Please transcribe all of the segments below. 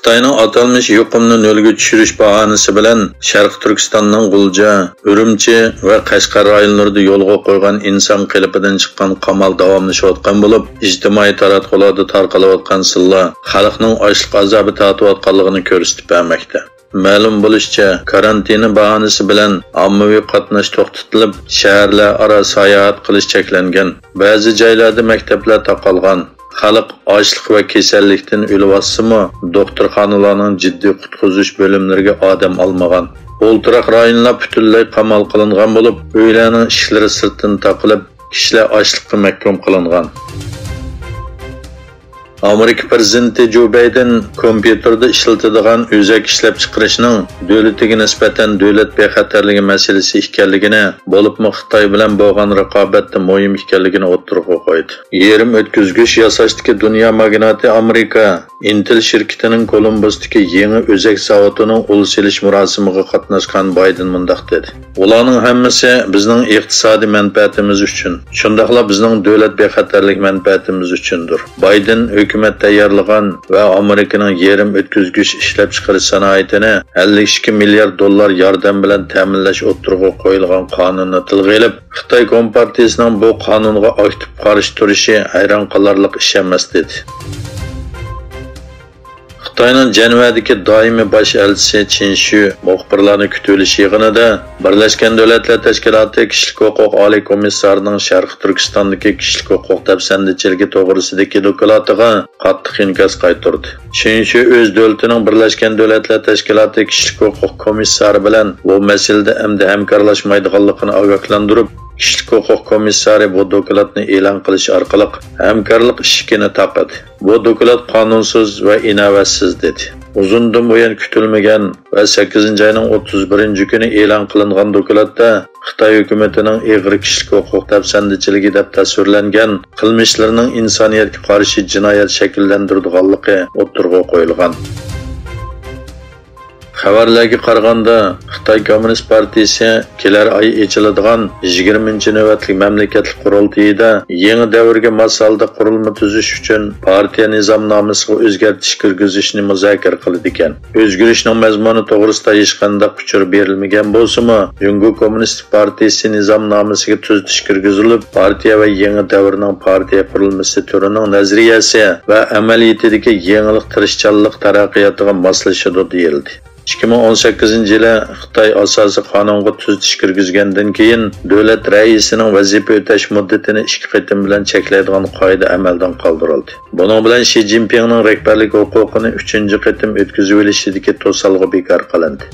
Xitoyning atalmış yuqumni nolga tushirish bahonasi bilan Sharq Turkistonning G'ulja, Urumchi va Qashqar rayonlarida yo'lga qo'ygan inson qilipidan chiqqan qamal davomlashayotgan bo'lib, ijtimoiy taratqularda tarqalayotgan silla xalqning ochliq azobi tortayotganligini ko'rsatib bermoqda. Ma'lum bo'lishicha, karantina bahonasi bilan ommaviy qatnash to'xtatilib, shaharlararo sayohat qilish cheklangan. Ba'zi joylarda maktablar taqalgan. Xalq ochliq va kasallikdan o'lyapsimi, doktorxonalarning jiddiy qutqizish bo'limlariga odam olmagan. O'ltiraq rayonlar butunlay qamal qilingan bo'lib, uylarning ishlari sirtdan taqilib, kishilar ochliqqa mahkum qilingan. Amerika prezidenti Joe Biden kompyuterda ishlatadigan o'zak ishlab chiqarishning davlatga nisbatan davlat bexatarligi masalasi ekanligini, bo'libmi Xitoy bilan bo'lgan raqobatda muhim ekanligini o'tirg'a qo'ydi. Yerim o'tkazgich yasashdagi dunyo magnati Amerika Intel shirkatining Kolumbusdagi yangi o'zak zavodining ul selish murosimiga qatnashgan Biden mundaq dedi. Ularning hammasi bizning iqtisodiy manfaatimiz uchun, shundaqla bizning davlat bexatarlik manfaatimiz uchundir. Biden hukumat tayyorlagan va Amerikaning yerim o'tkazgich ishlab chiqarish sanoatini 52 milliard dollar yordam bilan ta'minlash o'tirg'a qo'yilgan qonunni tilga olib, Xitoy Kompartiyasining bu qonunga aktiv qarshi turishi hayron qolarlik ish emas dedi. Xitoyning Janvadagi doimiy bosh elchisi Chen Shu muxbirlarni kutilish yig'inida Birlashgan Davlatlar Tashkiloti Kishilik huquq oliy komissarining Sharq Turkistondagi kishilik huquq tafsandichiligi to'g'risidagi doklatiga qattiq inkos qaytardi. Chen Shu o'z davlatining Birlashgan Davlatlar Tashkiloti Kishilik huquq komissari bilan bu masalada hamkorlashmaydiganligini ogohlantirib, Kishilik huquq komissari bu dokladni e'lon qilish orqali hamkorlik ishini taqadi. Bu doklad qonunsiz va inovatsiz dedi. Uzundan buyon kutilmagan va 8-oyning 31-kuni e'lon qilingan dokladda Xitoy hukumatining ig'ir kishilik huquq tafsandichiligi deb tasvirlangan qilmishlarining insoniyatga qarshi jinoyat shakllantirganligi o'tirg'a qo'yilgan. Xabarlarga qaraganda, Xitoy Kommunist partiyasi kelar oy ochiladigan 20-navbatlik mamlakatlik qurultayida yangi davrga mos holda qurilma tuzish uchun partiya nizomnomasiga o'zgartirish kirgizishni muzokara qildi ekan. O'zgarishning mazmuni to'g'risida hech qanday uchur berilmagan bo'lsa-mu, Jungo Kommunist partiyasi nizomnomasiga tuzatish kirgizilib, partiya va yangi davrning partiya qurilmasi turining nazariyasi va amaliyotidagi yangilik tirishchanlik taraqqiyotiga moslashadi deyildi. 2018-yili Xitoy asosiy qonunga tuzatish kirgizgandan keyin davlat raisining vazifa o'tash muddatini 2 qatim bilan cheklaydigan qoida amaldan qoldirildi. Buning bilan Xi Jinpingning rahbarlik huquqini 3-qatim o'tkazib olishidagi to'salg'i bekor qilindi.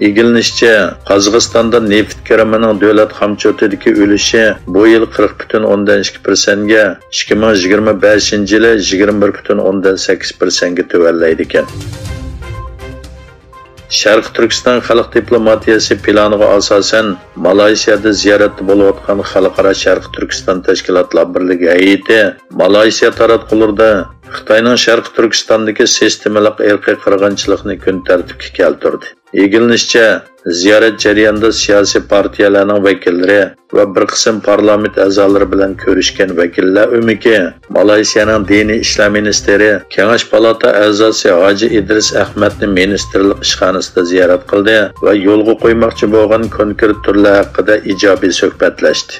İgilinishicha, Qozog'istonda neft kirimining davlat xomchotidagi ulushi bu yil 40,2% ga, 2025-yili 21,8% ga tuvallaydi ekan. Sharq Turkiston xalq diplomatiyasi planiga asosan Malayziyada ziyoratda bo'layotgan Xalqaro Sharq Turkiston tashkilotlar birligi hay'ati Malayziya taratqularida Xitoyning Sharq Turkistondagi sistemalik irqiy qirg'inchilikni kun tartibga keltirdi. Egilishicha, ziyorat jarayonida siyosiy partiyalarning vakillari va bir qism parlament a'zolari bilan ko'rishgan vakillar umiki Malayziyaning diniy ishlar ministri Kengash palata a'zosi Hoji Idris Ahmadni ministerlik ishxonasida ziyorat qildi va yo'lga qo'ymoqchi bo'lgan konkret turlar haqida ijobiy suhbatlashdi.